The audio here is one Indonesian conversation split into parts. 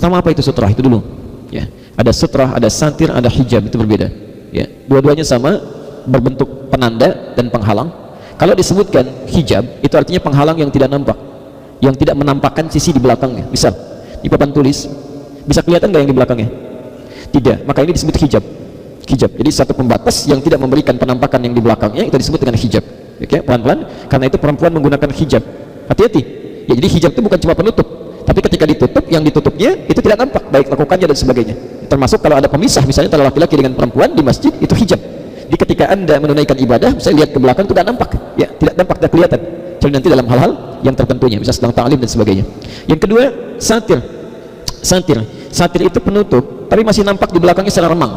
Pertama apa itu sutrah? Itu dulu. Ya, ada sutrah, ada satir, ada hijab, itu berbeda. Ya, dua-duanya sama, berbentuk penanda dan penghalang. Kalau disebutkan hijab, itu artinya penghalang yang tidak nampak, yang tidak menampakkan sisi di belakangnya. Misal di papan tulis, bisa kelihatan nggak yang di belakangnya? Tidak. Maka ini disebut hijab. Hijab. Jadi satu pembatas yang tidak memberikan penampakan yang di belakangnya, itu disebut dengan hijab. Oke, pelan-pelan. Karena itu perempuan menggunakan hijab. Hati-hati. Ya, jadi hijab itu bukan cuma penutup, tapi ketika ditutup, yang ditutupnya itu tidak nampak, baik lekukannya dan sebagainya. Termasuk kalau ada pemisah, misalnya antara laki-laki dengan perempuan di masjid, itu hijab. Jadi ketika anda menunaikan ibadah, saya lihat ke belakang itu tidak nampak, ya, tidak nampak, tidak kelihatan. Jadi nanti dalam hal-hal yang tertentunya, bisa sedang ta'lim dan sebagainya. Yang kedua, satir. Satir itu penutup, tapi masih nampak di belakangnya secara remang.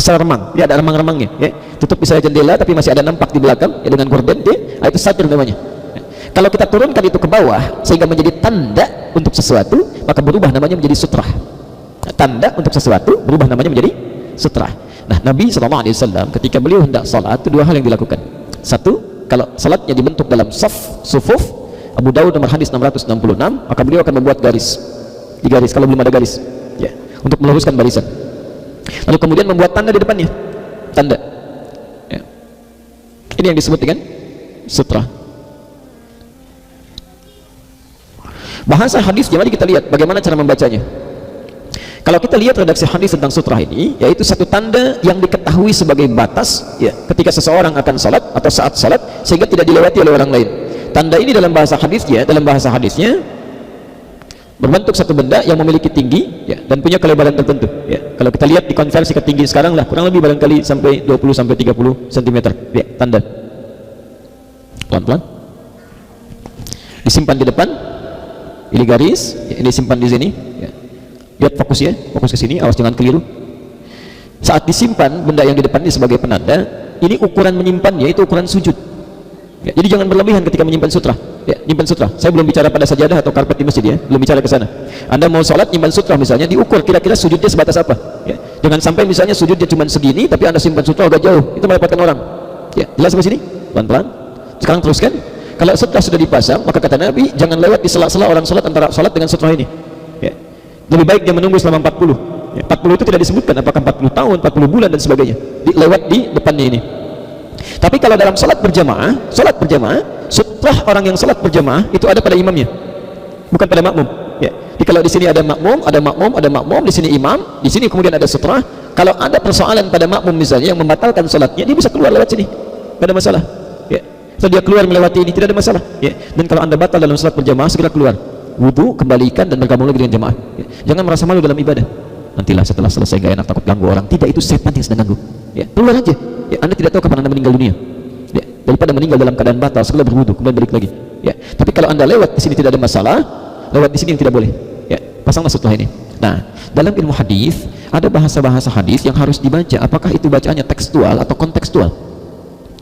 Secara remang, ya ada remang-remangnya. Ya. Tutup misalnya jendela, tapi masih ada nampak di belakang, ya, dengan gorden, ya, itu satir namanya. Kalau kita turunkan itu ke bawah sehingga menjadi tanda untuk sesuatu, maka berubah namanya menjadi sutrah. Tanda untuk sesuatu berubah namanya menjadi sutrah. Nah, Nabi SAW ketika beliau hendak salat, itu dua hal yang dilakukan. Satu, kalau salatnya dibentuk dalam sufuf, Abu Daud nomor hadis 666, maka beliau akan membuat garis. Di garis kalau belum ada garis, ya, untuk meluruskan barisan. Lalu kemudian membuat tanda di depannya. Tanda. Ya. Ini yang disebut dengan sutrah. Bahasa hadis, mari kita lihat bagaimana cara membacanya. Kalau kita lihat redaksi hadis tentang sutrah ini, yaitu satu tanda yang diketahui sebagai batas, ya, ketika seseorang akan salat atau saat salat, sehingga tidak dilewati oleh orang lain. Tanda ini dalam bahasa hadisnya berbentuk satu benda yang memiliki tinggi, ya, dan punya kelebaran tertentu. Ya. Kalau kita lihat di konversi ke tinggi sekarang lah, kurang lebih barangkali sampai 20 sampai 30 cm. Ya, tanda. Pelan-pelan. Disimpan di depan. Ini garis, ya, ini simpan di sini. Ya. Lihat fokus ya, fokus ke sini, awas jangan keliru. Saat disimpan benda yang di depan ini sebagai penanda, ini ukuran menyimpannya itu ukuran sujud. Ya, jadi jangan berlebihan ketika menyimpan sutrah. Ya, nyimpan sutrah. Saya belum bicara pada sajadah atau karpet di masjid, ya, belum bicara ke sana. Anda mau sholat nyimpan sutrah misalnya, diukur kira-kira sujudnya sebatas apa. Ya. Jangan sampai misalnya sujudnya cuma segini, tapi Anda simpan sutrah agak jauh, itu merepotkan orang. Ya, jelas sampai sini? Pelan-pelan. Sekarang teruskan. Kalau sutrah sudah dipasang, maka kata Nabi, jangan lewat di sela-sela orang sholat antara sholat dengan sutrah ini. Ya. Lebih baik dia menunggu selama 40. Ya. 40 itu tidak disebutkan apakah 40 tahun, 40 bulan dan sebagainya. Lewat di depannya ini. Tapi kalau dalam sholat berjamaah, sutrah orang yang sholat berjamaah itu ada pada imamnya, bukan pada makmum. Ya. Jadi kalau di sini ada makmum, di sini imam, di sini kemudian ada sutrah. Kalau ada persoalan pada makmum misalnya yang membatalkan sholatnya, dia bisa keluar lewat sini, tidak ada masalah. Ya. Setelah dia keluar melewati ini, tidak ada masalah. Ya. Dan kalau anda batal dalam sholat berjamaah, segera keluar, wudu, kembalikan dan bergabung lagi dengan jamaah. Ya. Jangan merasa malu dalam ibadah. Nantilah setelah selesai gak enak, takut ganggu orang. Tidak, itu setan yang sedang ganggu. Ya. Keluar aja. Ya. Anda tidak tahu kapan anda meninggal dunia. Ya. Daripada meninggal dalam keadaan batal, segera berwudu, kemudian balik lagi. Ya. Tapi kalau anda lewat di sini tidak ada masalah, lewat di sini yang tidak boleh. Ya. Pasanglah setelah ini. Nah, dalam ilmu hadis ada bahasa-bahasa hadis yang harus dibaca. Apakah itu bacaannya tekstual atau kontekstual?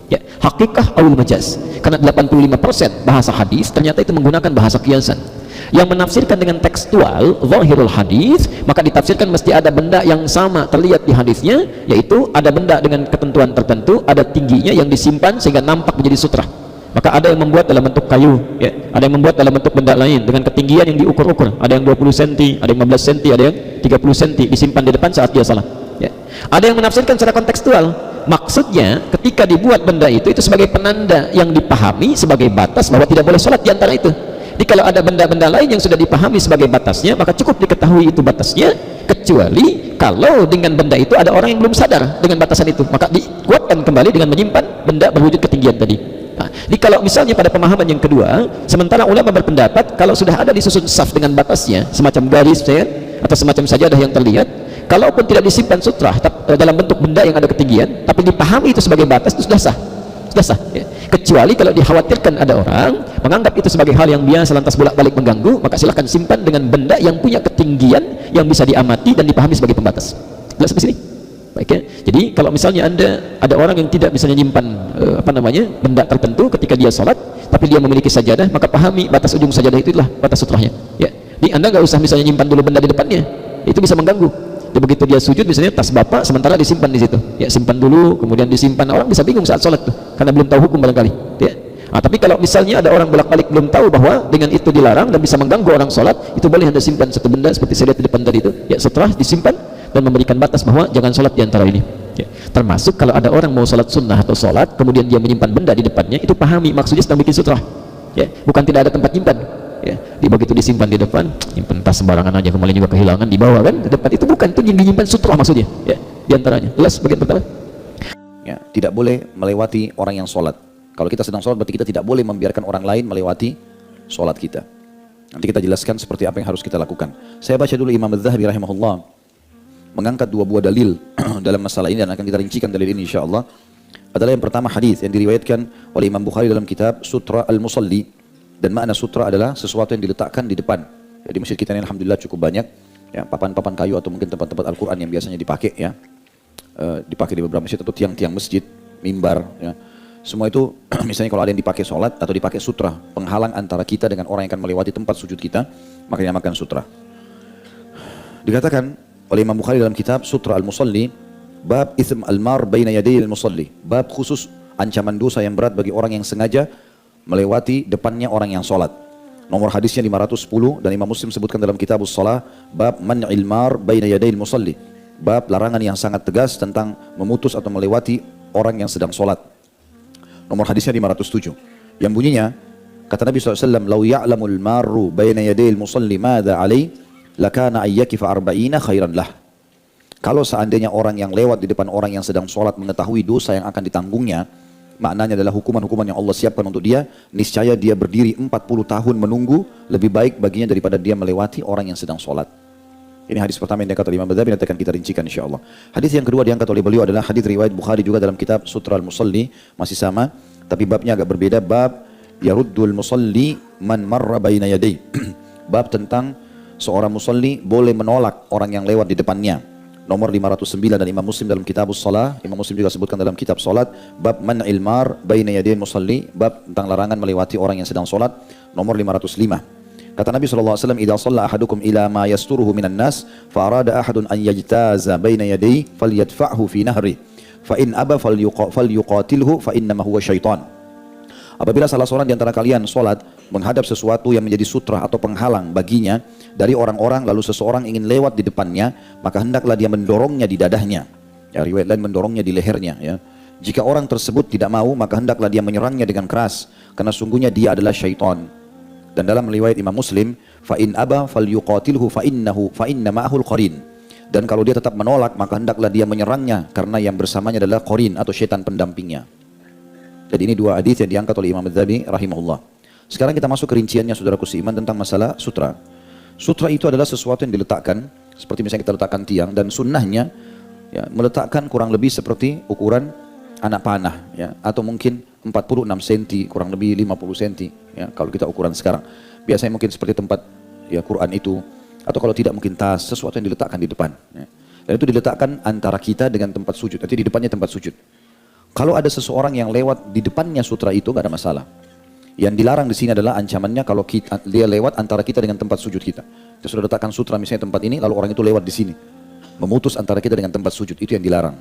Ya, hakikah awil majaz. Karena 85% bahasa hadis ternyata itu menggunakan bahasa kiasan. Yang menafsirkan dengan tekstual, zahirul hadis, maka ditafsirkan mesti ada benda yang sama terlihat di hadisnya, yaitu ada benda dengan ketentuan tertentu, ada tingginya yang disimpan sehingga nampak menjadi sutrah. Maka ada yang membuat dalam bentuk kayu, ya. Ada yang membuat dalam bentuk benda lain dengan ketinggian yang diukur-ukur. Ada yang 20 cm, ada yang 15 cm, ada yang 30 cm, disimpan di depan saat dia salat. Ya. Ada yang menafsirkan secara kontekstual. Maksudnya ketika dibuat benda itu sebagai penanda yang dipahami sebagai batas bahwa tidak boleh sholat di antara itu. Jadi kalau ada benda-benda lain yang sudah dipahami sebagai batasnya, maka cukup diketahui itu batasnya, kecuali kalau dengan benda itu ada orang yang belum sadar dengan batasan itu, maka dikuatkan kembali dengan menyimpan benda berwujud ketinggian tadi. Nah, jadi kalau misalnya pada pemahaman yang kedua, sementara ulama berpendapat kalau sudah ada disusun saf dengan batasnya, semacam garis ya, atau semacam sajadah yang terlihat, kalaupun tidak disimpan sutrah dalam bentuk benda yang ada ketinggian, tapi dipahami itu sebagai batas, itu sudah sah. Ya. Kecuali kalau dikhawatirkan ada orang menganggap itu sebagai hal yang biasa lantas bolak-balik mengganggu, maka silahkan simpan dengan benda yang punya ketinggian yang bisa diamati dan dipahami sebagai pembatas. Jelas sampai sini? Baik ya. Jadi kalau misalnya ada orang yang tidak bisa menyimpan benda tertentu ketika dia sholat, tapi dia memiliki sajadah, maka pahami batas ujung sajadah itulah batas sutrahnya. Ya. Jadi anda nggak usah misalnya nyimpan dulu benda di depannya, itu bisa mengganggu. Jadi begitu dia sujud misalnya tas bapak sementara disimpan di situ, ya simpan dulu, kemudian disimpan, orang bisa bingung saat sholat tuh karena belum tahu hukum barangkali. Ya. Tapi kalau misalnya ada orang bolak-balik belum tahu bahwa dengan itu dilarang dan bisa mengganggu orang sholat, itu boleh Anda simpan satu benda seperti saya lihat di depan tadi itu, ya, sutra disimpan dan memberikan batas bahwa jangan sholat di antara ini, ya. Termasuk kalau ada orang mau sholat sunnah atau sholat kemudian dia menyimpan benda di depannya, itu pahami maksudnya sedang bikin sutra, ya, bukan tidak ada tempat nyimpan, ya. Begitu disimpan di depan, nyimpan tas sembarangan aja, kembali juga kehilangan di bawah kan, di depan itu bukan, itu yang dinyimpan sutra maksudnya, ya, di antaranya. Jelas bagian pertama? Ya, tidak boleh melewati orang yang sholat. Kalau kita sedang sholat berarti kita tidak boleh membiarkan orang lain melewati sholat kita. Nanti kita jelaskan seperti apa yang harus kita lakukan. Saya baca dulu Imam Az-Zahabi rahimahullah mengangkat dua buah dalil dalam masalah ini dan akan kita rincikan dalil ini insyaAllah. Adalah yang pertama hadis yang diriwayatkan oleh Imam Bukhari dalam kitab Sutra Al-Musalli. Dan makna sutra adalah sesuatu yang diletakkan di depan. Jadi masjid kita ini alhamdulillah cukup banyak, ya, papan-papan kayu atau mungkin tempat-tempat Al-Quran yang biasanya dipakai, ya, dipakai di beberapa masjid atau tiang-tiang masjid, mimbar, ya. Semua itu misalnya kalau ada yang dipakai sholat atau dipakai sutra, penghalang antara kita dengan orang yang akan melewati tempat sujud kita, maka dinamakan sutra. Dikatakan oleh Imam Bukhari dalam kitab Sutra Al-Musalli, bab itsm al-mar baina yaday al-musalli, bab khusus ancaman dosa yang berat bagi orang yang sengaja melewati depannya orang yang sholat. Nomor hadisnya 510 dan Imam Muslim sebutkan dalam kitab Shalah, bab man'il mar baina yaday al-musalli, bab larangan yang sangat tegas tentang memutus atau melewati orang yang sedang sholat. Nomor hadisnya 507 yang bunyinya, kata Nabi SAW, lau ya'lamul marru baina yadayil musalli madha alaih lakana ayyakifa arba'ina khairan lah. Kalau seandainya orang yang lewat di depan orang yang sedang sholat mengetahui dosa yang akan ditanggungnya, maknanya adalah hukuman-hukuman yang Allah siapkan untuk dia, niscaya dia berdiri 40 tahun menunggu, lebih baik baginya daripada dia melewati orang yang sedang sholat. Ini hadis pertama yang diangkat oleh Imam Az-Zahabi, nanti akan kita rincikan insyaAllah. Hadis yang kedua diangkat oleh beliau adalah hadis riwayat Bukhari juga dalam kitab Sutra Al-Musalli, masih sama, tapi babnya agak berbeda. Bab yaruddul musalli man marra baina yaday. Bab tentang seorang musalli boleh menolak orang yang lewat di depannya. Nomor 509 dan Imam Muslim dalam kitab Shalah, Imam Muslim juga sebutkan dalam kitab salat, bab man'il mar baina yaday musalli, bab tentang larangan melewati orang yang sedang salat, nomor 505. Kata Nabi SAW, idza shalla ahadukum ila ma yasturuhu minan nas, fa arada ahadun an yajtaza baina yadayhi falyadfa'hu fi nahri, fa in aba falyuqatilhu fa innama huwa syaitan. Apabila salah seorang di antara kalian salat menghadap sesuatu yang menjadi sutra atau penghalang baginya dari orang-orang, lalu seseorang ingin lewat di depannya, maka hendaklah dia mendorongnya di dadahnya. Ya, riwayat lain mendorongnya di lehernya, ya. Jika orang tersebut tidak mau, maka hendaklah dia menyerangnya dengan keras, karena sungguhnya dia adalah syaitan. Dan dalam riwayat Imam Muslim, fa in aba falyuqatilhu fa inna ma'ahul qarin. Dan kalau dia tetap menolak, maka hendaklah dia menyerangnya, karena yang bersamanya adalah qarin atau syaitan pendampingnya. Jadi ini dua hadis yang diangkat oleh Imam Az-Zahabi rahimahullah. Sekarang kita masuk ke rinciannya saudaraku seiman tentang masalah sutra. Sutra itu adalah sesuatu yang diletakkan, seperti misalnya kita letakkan tiang, dan sunnahnya, ya, meletakkan kurang lebih seperti ukuran anak panah, ya, atau mungkin 46 cm, kurang lebih 50 cm, ya, kalau kita ukuran sekarang. Biasanya mungkin seperti tempat, ya, Quran itu, atau kalau tidak mungkin tas, sesuatu yang diletakkan di depan, ya. Dan itu diletakkan antara kita dengan tempat sujud, nanti di depannya tempat sujud. Kalau ada seseorang yang lewat di depannya sutra itu, gak ada masalah. Yang dilarang di sini adalah ancamannya kalau dia lewat antara kita dengan tempat sujud kita. Kita sudah letakkan sutra misalnya tempat ini, lalu orang itu lewat di sini, memutus antara kita dengan tempat sujud, itu yang dilarang.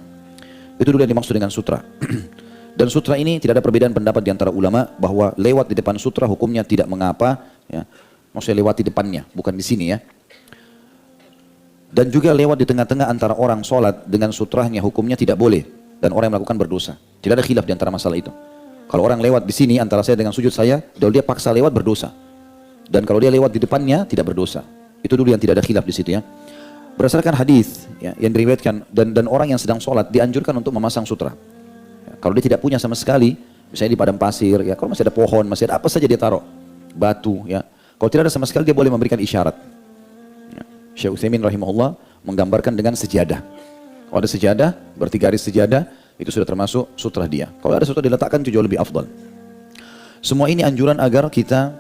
Itu dulu yang dimaksud dengan sutra. Dan sutra ini tidak ada perbedaan pendapat di antara ulama bahwa lewat di depan sutra hukumnya tidak mengapa, ya. Maksudnya lewat di depannya, bukan di sini, ya. Dan juga lewat di tengah-tengah antara orang sholat dengan sutranya hukumnya tidak boleh, dan orang yang melakukan berdosa. Tidak ada khilaf di antara masalah itu. Kalau orang lewat di sini antara saya dengan sujud saya, kalau dia paksa lewat berdosa. Dan kalau dia lewat di depannya tidak berdosa. Itu dulu yang tidak ada khilaf di situ, ya. Berdasarkan hadis, ya, yang diriwayatkan, dan orang yang sedang sholat dianjurkan untuk memasang sutra. Ya, kalau dia tidak punya sama sekali, misalnya di padang pasir, ya, kalau masih ada pohon, masih ada apa saja dia taruh, batu, ya. Kalau tidak ada sama sekali dia boleh memberikan isyarat. Ya. Syekh Utsaimin rahimahullah menggambarkan dengan sejadah. Kalau ada sejadah, berarti garis sejadah, itu sudah termasuk sutra dia. Kalau ada sutra diletakkan itu jauh lebih afdal. Semua ini anjuran agar kita,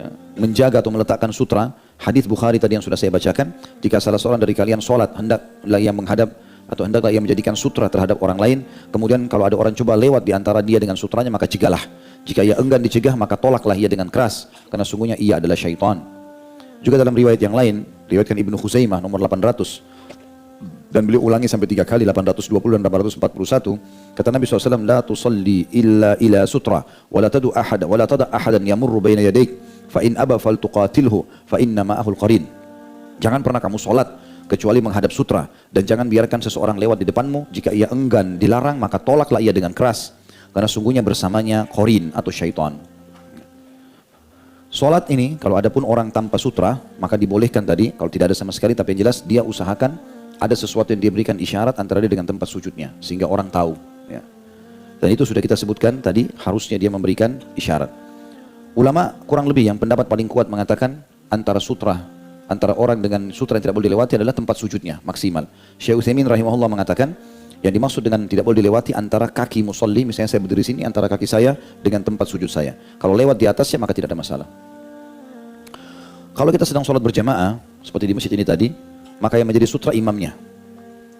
ya, menjaga atau meletakkan sutra. Hadis Bukhari tadi yang sudah saya bacakan, jika salah seorang dari kalian sholat, hendaklah ia menghadap atau hendaklah ia menjadikan sutra terhadap orang lain. Kemudian kalau ada orang coba lewat di antara dia dengan sutranya, maka cegahlah. Jika ia enggan dicegah, maka tolaklah ia dengan keras, karena sungguhnya ia adalah syaitan. Juga dalam riwayat yang lain, riwayatkan Ibnu Khuzaimah nomor 800, Dan beliau ulangi sampai 3 kali, 820 dan 841. Kata Nabi SAW, la tusalli illa ila sutra, wa la tadu ahada, wa la tada ahadan yamurru baina yadaik, fa in aba fal tuqatilhu, fa inna ma'ahul qarin. Jangan pernah kamu sholat kecuali menghadap sutra, dan jangan biarkan seseorang lewat di depanmu. Jika ia enggan dilarang, maka tolaklah ia dengan keras, karena sungguhnya bersamanya qarin atau syaitan. Sholat ini, kalau ada pun orang tanpa sutra, maka dibolehkan tadi, kalau tidak ada sama sekali, tapi yang jelas dia usahakan ada sesuatu yang dia berikan isyarat antara dia dengan tempat sujudnya, sehingga orang tahu. Ya. Dan itu sudah kita sebutkan tadi, harusnya dia memberikan isyarat. Ulama kurang lebih yang pendapat paling kuat mengatakan antara sutra, antara orang dengan sutra yang tidak boleh dilewati adalah tempat sujudnya maksimal. Syekh Utsaimin rahimahullah mengatakan yang dimaksud dengan tidak boleh dilewati antara kaki musolli, misalnya saya berdiri sini, antara kaki saya dengan tempat sujud saya. Kalau lewat di atasnya maka tidak ada masalah. Kalau kita sedang sholat berjamaah seperti di masjid ini tadi, maka yang menjadi sutra imamnya.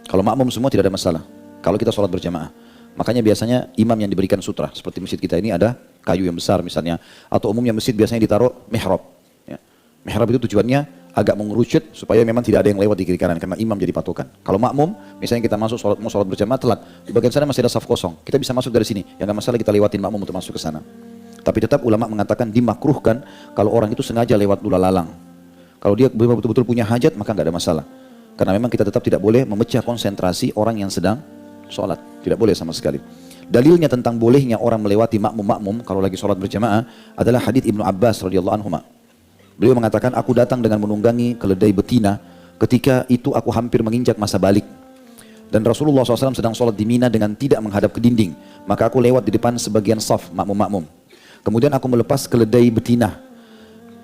Kalau makmum semua tidak ada masalah. Kalau kita sholat berjamaah, makanya biasanya imam yang diberikan sutra. Seperti masjid kita ini ada kayu yang besar misalnya, atau umumnya masjid biasanya ditaruh mihrab. Ya. Mihrab itu tujuannya agak mengerucut supaya memang tidak ada yang lewat di kiri kanan, karena imam jadi patokan. Kalau makmum, misalnya kita masuk sholat, mau sholat berjamaah telat, di bagian sana masih ada saf kosong, kita bisa masuk dari sini. Yang nggak masalah kita lewatin makmum untuk masuk ke sana. Tapi tetap ulama mengatakan dimakruhkan kalau orang itu sengaja lewat lula lalang. Kalau dia betul-betul punya hajat, maka nggak ada masalah. Karena memang kita tetap tidak boleh memecah konsentrasi orang yang sedang sholat. Tidak boleh sama sekali. Dalilnya tentang bolehnya orang melewati makmum-makmum kalau lagi sholat berjamaah adalah hadits Ibnu Abbas radhiyallahu anhu. Beliau mengatakan, aku datang dengan menunggangi keledai betina, ketika itu aku hampir menginjak masa balik. Dan Rasulullah SAW sedang sholat di Mina dengan tidak menghadap ke dinding. Maka aku lewat di depan sebagian saf makmum-makmum. Kemudian aku melepas keledai betina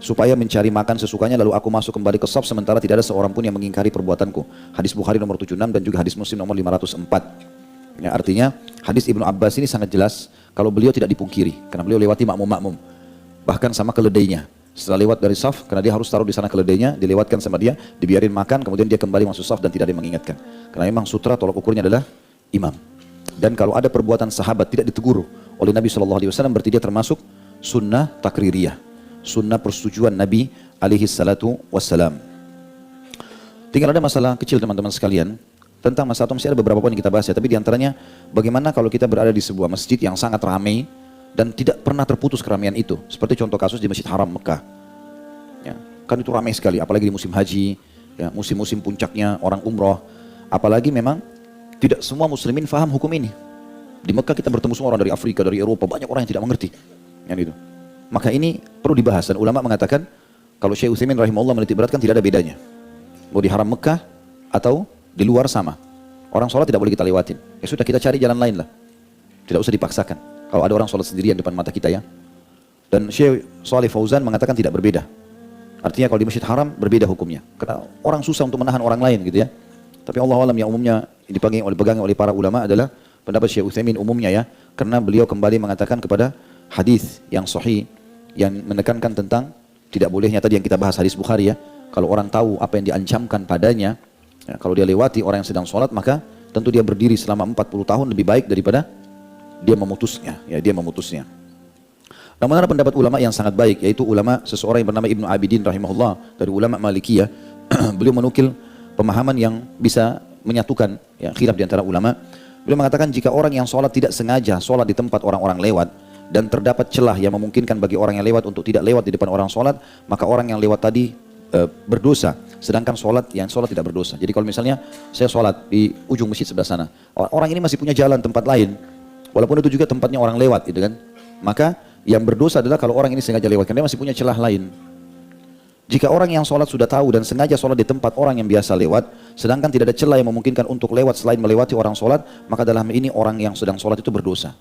supaya mencari makan sesukanya, lalu aku masuk kembali ke saf sementara tidak ada seorang pun yang mengingkari perbuatanku. Hadis Bukhari nomor 76 dan juga hadis Muslim nomor 504. Ya, artinya hadis Ibnu Abbas ini sangat jelas kalau beliau tidak dipungkiri, karena beliau lewati makmum-makmum, bahkan sama keledainya. Setelah lewat dari saf, karena dia harus taruh di sana keledainya, dilewatkan sama dia, dibiarin makan, kemudian dia kembali masuk saf dan tidak ada yang mengingatkan. Karena memang sutra tolak ukurnya adalah imam. Dan kalau ada perbuatan sahabat tidak ditegur oleh Nabi SAW, berarti dia termasuk sunnah takririyah, sunnah persetujuan Nabi alaihi salatu wassalam. Tinggal ada masalah kecil teman-teman sekalian, tentang masalah itu masih ada beberapa poin yang kita bahas ya, tapi diantaranya bagaimana kalau kita berada di sebuah masjid yang sangat ramai dan tidak pernah terputus keramaian itu, seperti contoh kasus di Masjid Haram Mekah. Ya, kan itu ramai sekali, apalagi di musim haji, ya, musim-musim puncaknya orang umroh, apalagi memang tidak semua muslimin faham hukum ini. Di Mekah kita bertemu semua orang dari Afrika, dari Eropa, banyak orang yang tidak mengerti. Yang itu. Maka ini perlu dibahas, dan ulama mengatakan kalau Syekh Utsaimin rahimahullah menitik beratkan tidak ada bedanya. Mau di Haram Mekah atau di luar sama. Orang sholat tidak boleh kita lewatin. Ya sudah, kita cari jalan lain lah. Tidak usah dipaksakan. Kalau ada orang sholat sendirian depan mata kita ya. Dan Syekh Shalih Fauzan mengatakan tidak berbeda. Artinya kalau di Masjid Haram berbeda hukumnya. Karena orang susah untuk menahan orang lain gitu ya. Tapi Allah alam yang umumnya dipegang oleh para ulama adalah pendapat Syekh Utsaimin umumnya ya. Karena beliau kembali mengatakan kepada hadis yang sahih yang menekankan tentang tidak bolehnya tadi yang kita bahas hadis Bukhari ya. Kalau orang tahu apa yang diancamkan padanya, ya, kalau dia lewati orang yang sedang sholat, maka tentu dia berdiri selama 40 tahun lebih baik daripada dia memutusnya. Ya, dia memutusnya. Namun ada pendapat ulama yang sangat baik, yaitu ulama seseorang yang bernama Ibnu Abidin rahimahullah dari ulama Malikiyah. Beliau menukil pemahaman yang bisa menyatukan ya, khilaf di antara ulama. Beliau mengatakan jika orang yang sholat tidak sengaja sholat di tempat orang-orang lewat dan terdapat celah yang memungkinkan bagi orang yang lewat untuk tidak lewat di depan orang sholat, maka orang yang lewat tadi berdosa, sedangkan yang sholat tidak berdosa. Jadi kalau misalnya saya sholat di ujung masjid sebelah sana, orang ini masih punya jalan tempat lain, walaupun itu juga tempatnya orang lewat gitu kan, maka yang berdosa adalah kalau orang ini sengaja lewat, karena dia masih punya celah lain. Jika orang yang sholat sudah tahu dan sengaja sholat di tempat orang yang biasa lewat, sedangkan tidak ada celah yang memungkinkan untuk lewat selain melewati orang sholat, maka dalam ini orang yang sedang sholat itu berdosa.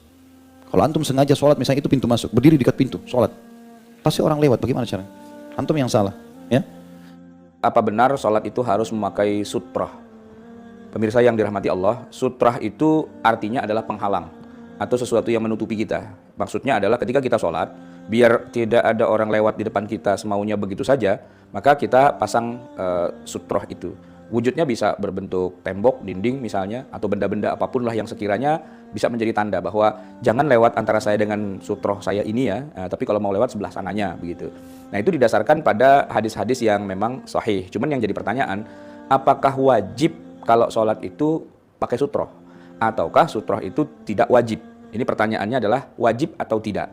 Kalau antum sengaja sholat, misalnya itu pintu masuk, berdiri dekat pintu, sholat, pasti orang lewat, bagaimana caranya? Antum yang salah, ya? Apa benar sholat itu harus memakai sutrah? Pemirsa yang dirahmati Allah, sutrah itu artinya adalah penghalang atau sesuatu yang menutupi kita. Maksudnya adalah ketika kita sholat, biar tidak ada orang lewat di depan kita semaunya begitu saja, maka kita pasang sutrah itu. Wujudnya bisa berbentuk tembok, dinding misalnya, atau benda-benda apapun lah yang sekiranya bisa menjadi tanda bahwa jangan lewat antara saya dengan sutroh saya ini ya, tapi kalau mau lewat sebelah sananya begitu. Nah itu didasarkan pada hadis-hadis yang memang sahih. Cuman yang jadi pertanyaan, apakah wajib kalau sholat itu pakai sutroh, ataukah sutroh itu tidak wajib? Ini pertanyaannya adalah wajib atau tidak.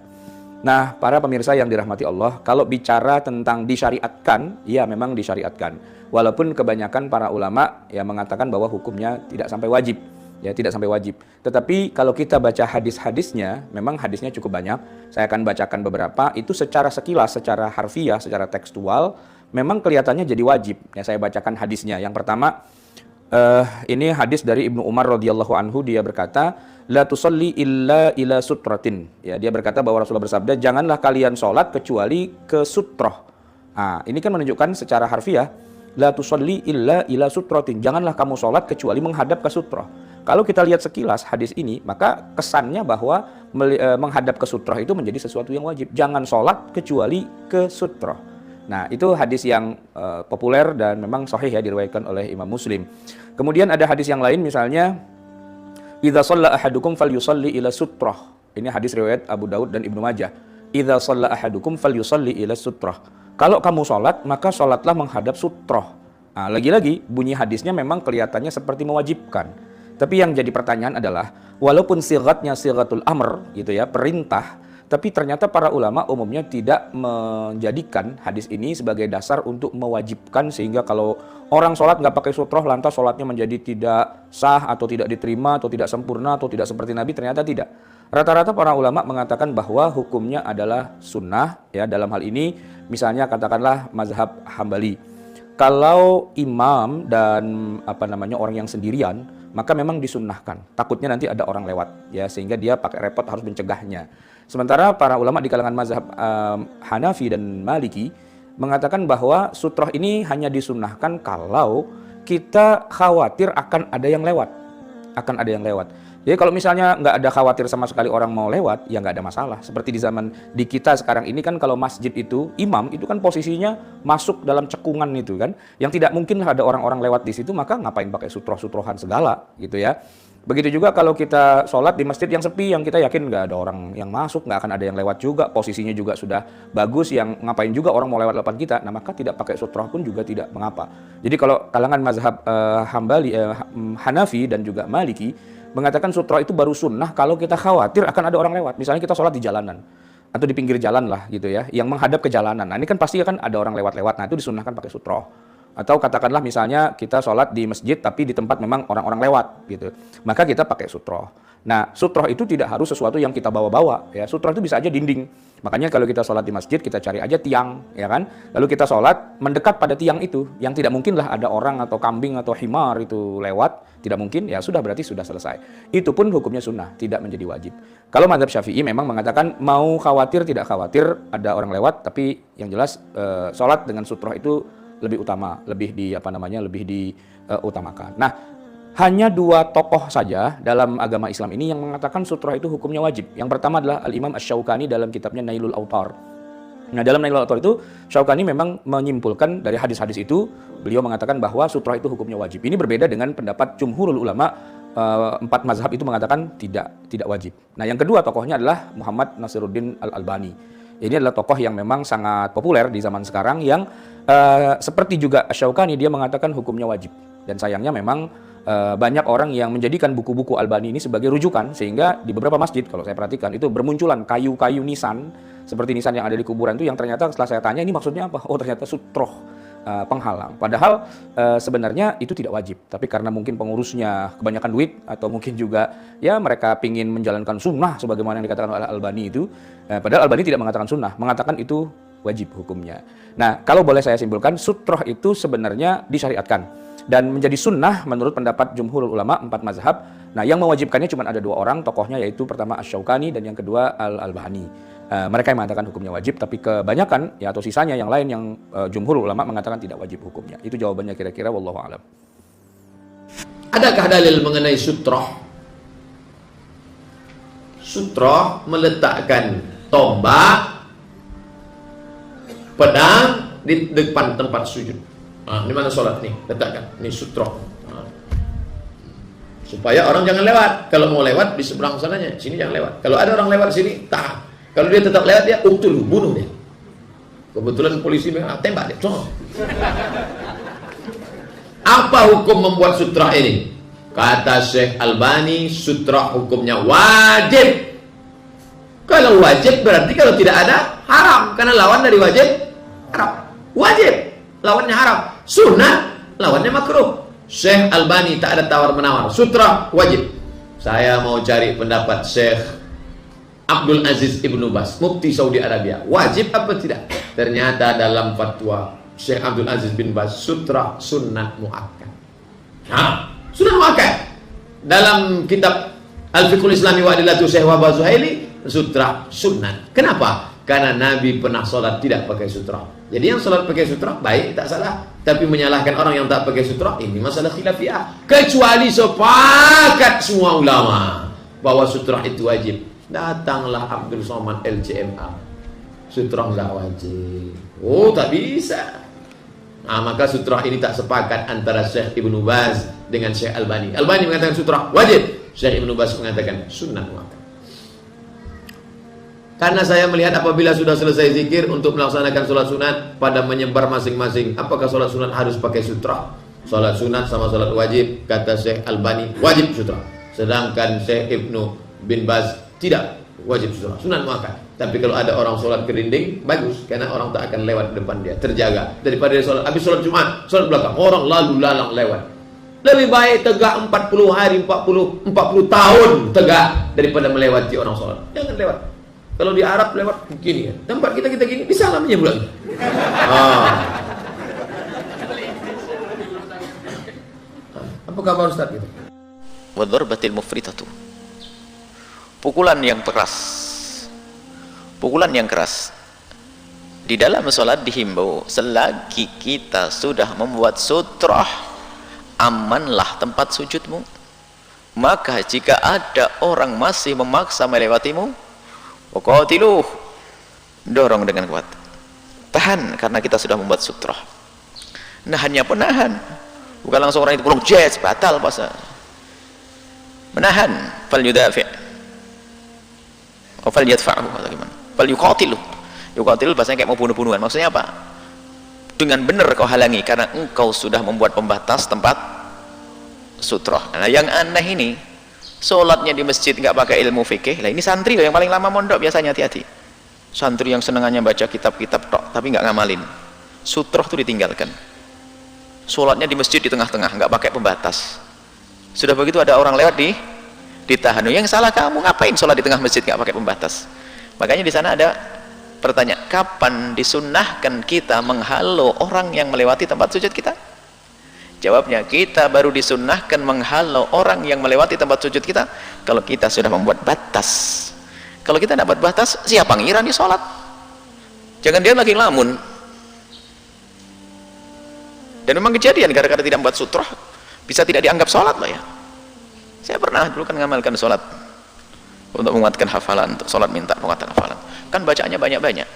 Nah, para pemirsa yang dirahmati Allah, kalau bicara tentang disyariatkan, ya memang disyariatkan. Walaupun kebanyakan para ulama yang mengatakan bahwa hukumnya tidak sampai wajib. Ya, tidak sampai wajib. Tetapi kalau kita baca hadis-hadisnya, memang hadisnya cukup banyak. Saya akan bacakan beberapa. Itu secara sekilas, secara harfiah, secara tekstual, memang kelihatannya jadi wajib. Ya, saya bacakan hadisnya. Yang pertama, ini hadis dari Ibnu Umar radhiyallahu anhu, dia berkata, la tusalli illa ila sutratin. Ya, dia berkata bahwa Rasulullah bersabda, janganlah kalian sholat kecuali ke sutroh. Nah, ini kan menunjukkan secara harfiah, la tusalli illa ila sutratin. Janganlah kamu sholat kecuali menghadap ke sutroh. Kalau kita lihat sekilas hadis ini, maka kesannya bahwa menghadap ke sutroh itu menjadi sesuatu yang wajib. Jangan sholat kecuali ke sutroh. Nah, itu hadis yang populer dan memang sahih ya, diriwayatkan oleh Imam Muslim. Kemudian ada hadis yang lain, misalnya idza shalla ahadukum falyusalli ila sutrah. Ini hadis riwayat Abu Daud dan Ibnu Majah. Idza shalla ahadukum falyusalli ila sutrah. Kalau kamu sholat, maka sholatlah menghadap sutrah. Nah, lagi-lagi bunyi hadisnya memang kelihatannya seperti mewajibkan. Tapi yang jadi pertanyaan adalah, walaupun sigatnya sigatul amr gitu ya, perintah, tapi ternyata para ulama umumnya tidak menjadikan hadis ini sebagai dasar untuk mewajibkan, sehingga kalau orang sholat nggak pakai sutroh lantas sholatnya menjadi tidak sah atau tidak diterima atau tidak sempurna atau tidak seperti Nabi. Ternyata tidak. Rata-rata para ulama mengatakan bahwa hukumnya adalah sunnah. Ya, dalam hal ini misalnya katakanlah mazhab Hambali. Kalau imam dan orang yang sendirian, maka memang disunnahkan. Takutnya nanti ada orang lewat, ya, sehingga dia pakai repot harus mencegahnya. Sementara para ulama di kalangan mazhab Hanafi dan Maliki mengatakan bahwa sutroh ini hanya disunnahkan kalau kita khawatir akan ada yang lewat. Jadi kalau misalnya nggak ada khawatir sama sekali orang mau lewat, ya nggak ada masalah. Seperti di zaman di kita sekarang ini kan, kalau masjid itu, imam itu kan posisinya masuk dalam cekungan itu kan, yang tidak mungkin ada orang-orang lewat di situ, maka ngapain pakai sutroh-sutrohan segala gitu ya. Begitu juga kalau kita sholat di masjid yang sepi, yang kita yakin nggak ada orang yang masuk, nggak akan ada yang lewat juga, posisinya juga sudah bagus, yang ngapain juga orang mau lewat depan kita, nah maka tidak pakai sutroh pun juga tidak mengapa. Jadi kalau kalangan mazhab Hanafi dan juga Maliki mengatakan sutroh itu baru sunnah kalau kita khawatir akan ada orang lewat. Misalnya kita sholat di jalanan atau di pinggir jalan lah gitu ya, yang menghadap ke jalanan. Nah ini kan pasti kan ada orang lewat-lewat, nah itu disunnahkan pakai sutroh. Atau katakanlah misalnya kita sholat di masjid tapi di tempat memang orang-orang lewat gitu, maka kita pakai sutroh. Nah, sutroh itu tidak harus sesuatu yang kita bawa-bawa ya. Sutroh itu bisa aja dinding. Makanya kalau kita sholat di masjid, kita cari aja tiang, ya kan? Lalu kita sholat mendekat pada tiang itu, yang tidak mungkin lah ada orang atau kambing atau himar itu lewat, tidak mungkin, ya sudah, berarti sudah selesai. Itu pun hukumnya sunnah, tidak menjadi wajib. Kalau mazhab Syafi'i memang mengatakan mau khawatir tidak khawatir ada orang lewat, tapi yang jelas sholat dengan sutroh itu lebih utama, lebih diutamakan. Nah, hanya dua tokoh saja dalam agama Islam ini yang mengatakan sutroh itu hukumnya wajib. Yang pertama adalah Al-Imam Asy-Syaukani dalam kitabnya Nailul Awtar. Nah, dalam Nailul Awtar itu Syaukani memang menyimpulkan dari hadis-hadis itu, beliau mengatakan bahwa sutroh itu hukumnya wajib. Ini berbeda dengan pendapat jumhurul ulama, 4 mazhab itu mengatakan tidak wajib. Nah, yang kedua tokohnya adalah Muhammad Nasiruddin Al-Albani. Ini adalah tokoh yang memang sangat populer di zaman sekarang, yang seperti juga Asy-Syaukani, dia mengatakan hukumnya wajib. Dan sayangnya memang banyak orang yang menjadikan buku-buku Albani ini sebagai rujukan, sehingga di beberapa masjid kalau saya perhatikan itu bermunculan kayu-kayu nisan seperti nisan yang ada di kuburan itu, yang ternyata setelah saya tanya ini maksudnya apa, oh ternyata sutroh penghalang. Padahal sebenarnya itu tidak wajib, tapi karena mungkin pengurusnya kebanyakan duit, atau mungkin juga ya mereka ingin menjalankan sunnah sebagaimana yang dikatakan oleh Albani itu, padahal Albani tidak mengatakan sunnah, mengatakan itu wajib hukumnya. Nah, kalau boleh saya simpulkan, sutroh itu sebenarnya disyariatkan dan menjadi sunnah menurut pendapat jumhurul ulama 4 mazhab. Nah, yang mewajibkannya cuma ada 2 orang tokohnya, yaitu pertama Asy-Syaukani dan yang kedua Al-Albani. Mereka yang mengatakan hukumnya wajib, tapi kebanyakan ya atau sisanya yang lain yang jumhurul ulama mengatakan tidak wajib hukumnya. Itu jawabannya kira-kira, wallahu a'lam. Adakah dalil mengenai sutroh? Sutroh meletakkan tombak, pedang di depan tempat sujud. Ini mana sholat nih, letakkan. Ini sutroh. Supaya orang jangan lewat. Kalau mau lewat di seberang sananya, sini jangan lewat. Kalau ada orang lewat sini, tahan. Kalau dia tetap lewat, dia bunuh dia. Kebetulan polisi tembak dia. Apa hukum membuat sutra ini? Kata Syekh Albani, sutra hukumnya wajib. Kalau wajib berarti kalau tidak ada haram, karena lawan dari wajib haram. Wajib lawannya haram, sunnah lawannya makruh. Syekh Albani tak ada tawar menawar, sutra wajib. Saya mau cari pendapat Syekh Abdul Aziz Ibnu Baz, mufti Saudi Arabia, wajib apa tidak? Ternyata dalam fatwa Syekh Abdul Aziz bin Baz, sutra sunnah muakkad. Sunnah muakkad. Dalam kitab Al-Fiqhul Islami wa Adillatu Syekh Wahbah Zuhaili, sutra sunnah. Kenapa? Karena Nabi pernah sholat tidak pakai sutra. Jadi yang sholat pakai sutra baik, tak salah. Tapi menyalahkan orang yang tak pakai sutra, ini masalah khilafiyah. Kecuali sepakat semua ulama bahwa sutra itu wajib. Datanglah Abdul Somad LCMA, sutra enggak wajib. Oh, tak bisa. Nah, maka sutra ini tak sepakat antara Syekh Ibnu Baz dengan Syekh Albani. Albani mengatakan sutra wajib, Syekh Ibnu Baz mengatakan sunnah muakkad. Karena saya melihat apabila sudah selesai zikir untuk melaksanakan sholat sunat pada menyebar masing-masing, apakah sholat sunat harus pakai sutra? Sholat sunat sama sholat wajib, kata Syekh Albani, wajib sutra. Sedangkan Syekh Ibnu bin Baz tidak wajib sutra, sunat muakkad. Tapi kalau ada orang sholat kerinding, bagus, karena orang tak akan lewat depan dia, terjaga. Daripada dia sholat, habis sholat Jumat, sholat belakang, orang lalu lalang lewat. Lebih baik tegak 40 hari, 40 tahun tegak daripada melewati orang sholat. Jangan lewat. Kalau di Arab lewat gini ya, tempat kita gini, disalaminya pula. Apa kabar Ustaz gitu? Wa dharbatil mufritatu, pukulan yang keras. Pukulan yang keras. Di dalam sholat dihimbau, selagi kita sudah membuat sutrah, amanlah tempat sujudmu. Maka jika ada orang masih memaksa melewatimu, waqatiluh, dorong dengan kuat. Tahan, karena kita sudah membuat sutrah. Nahannya penahan, bukan langsung orang itu pulang jazz, batal puasa. Menahan, fal yudafi' atau fal yadfa'u atau gimana? Fal yuqatiluh. Yuqatiluh bahasanya kayak mau bunuh-bunuhan. Maksudnya apa? Dengan benar kau halangi, karena engkau sudah membuat pembatas tempat sutrah. Nah, yang aneh ini, sholatnya di masjid nggak pakai ilmu fikih. Lah ini santri loh yang paling lama mondok biasanya, hati-hati. Santri yang senengannya baca kitab-kitab tok, tapi nggak ngamalin. Sutrah itu ditinggalkan. Sholatnya di masjid di tengah-tengah, nggak pakai pembatas. Sudah begitu ada orang lewat ditahan. Yang salah kamu, ngapain sholat di tengah masjid nggak pakai pembatas? Makanya di sana ada pertanyaan, kapan disunnahkan kita menghalau orang yang melewati tempat sujud kita? Jawabnya, kita baru disunnahkan menghalau orang yang melewati tempat sujud kita kalau kita sudah membuat batas. Kalau kita dapat batas, siapa ngira nih sholat? Jangan dia lagi ngelamun. Dan memang kejadian gara-gara tidak membuat sutrah bisa tidak dianggap sholat loh ya. Saya pernah dulu kan ngamalkan sholat untuk menguatkan hafalan, untuk sholat minta penguatan hafalan. Kan bacaannya banyak-banyak.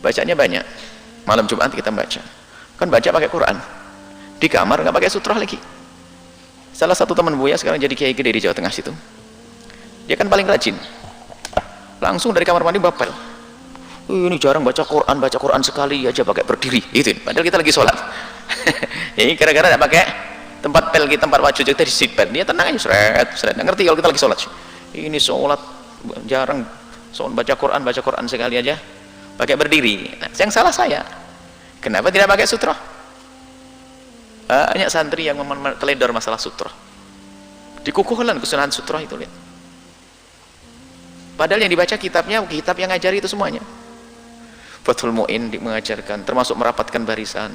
Bacanya banyak. Malam Jumat kita baca. Kan baca pakai Quran. Di kamar nggak pakai sutrah lagi. Salah satu teman Buya sekarang jadi kiai gede di Jawa Tengah situ. Dia kan paling rajin. Langsung dari kamar mandi bapel. Ini jarang baca Quran sekali aja pakai berdiri. Gitu. Padahal kita lagi sholat. Ini gara-gara nggak pakai tempat pel kita, tempat wajud kita di seatbelt. Dia tenang aja, seret. Nggak ngerti kalau kita lagi sholat. Ini sholat jarang baca Quran sekali aja pakai berdiri. Nah, yang salah saya. Kenapa tidak pakai sutrah? Banyak santri yang teledor masalah sutrah. Dikukuhkan kesunahan sutrah itu, lihat. Padahal yang dibaca kitabnya, kitab yang ngajari itu semuanya. Fathul Mu'in mengajarkan, termasuk merapatkan barisan.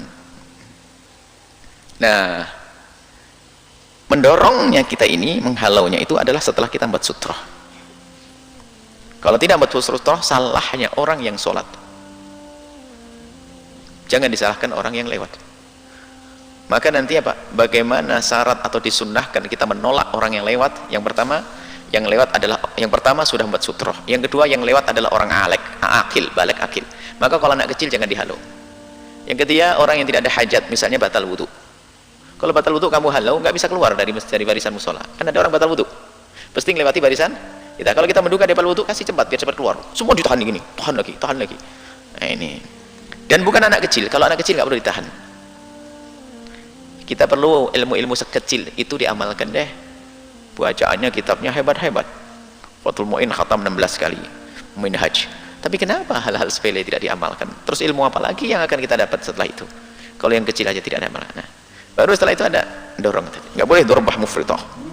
Nah, mendorongnya kita ini, menghalaunya itu adalah setelah kita buat sutrah. Kalau tidak buat sutrah, salahnya orang yang sholat. Jangan disalahkan orang yang lewat. Maka nanti apa? Bagaimana syarat atau disunnahkan kita menolak orang yang lewat? Yang pertama sudah membuat sutroh. Yang kedua yang lewat adalah orang akil, balik akil. Maka kalau anak kecil jangan dihalau. Yang ketiga orang yang tidak ada hajat, misalnya batal wudu. Kalau batal wudu kamu halau, nggak bisa keluar dari barisan musola. Kan ada orang batal wudu, pasti melewati barisan. Kalau kita menduga dia batal wudu, kasih cepat biar cepat keluar. Semua ditahan gini, tahan lagi. Nah ini. Dan bukan anak kecil. Kalau anak kecil nggak perlu ditahan. Kita perlu ilmu-ilmu sekecil itu diamalkan deh. Bacaannya kitabnya hebat-hebat. Fathul Mu'in khatam 16 kali. Minhaj. Tapi kenapa hal-hal sepele tidak diamalkan? Terus ilmu apa lagi yang akan kita dapat setelah itu? Kalau yang kecil aja tidak ada amalkan. Nah, baru setelah itu ada dorong. Nggak boleh darbah mufritah.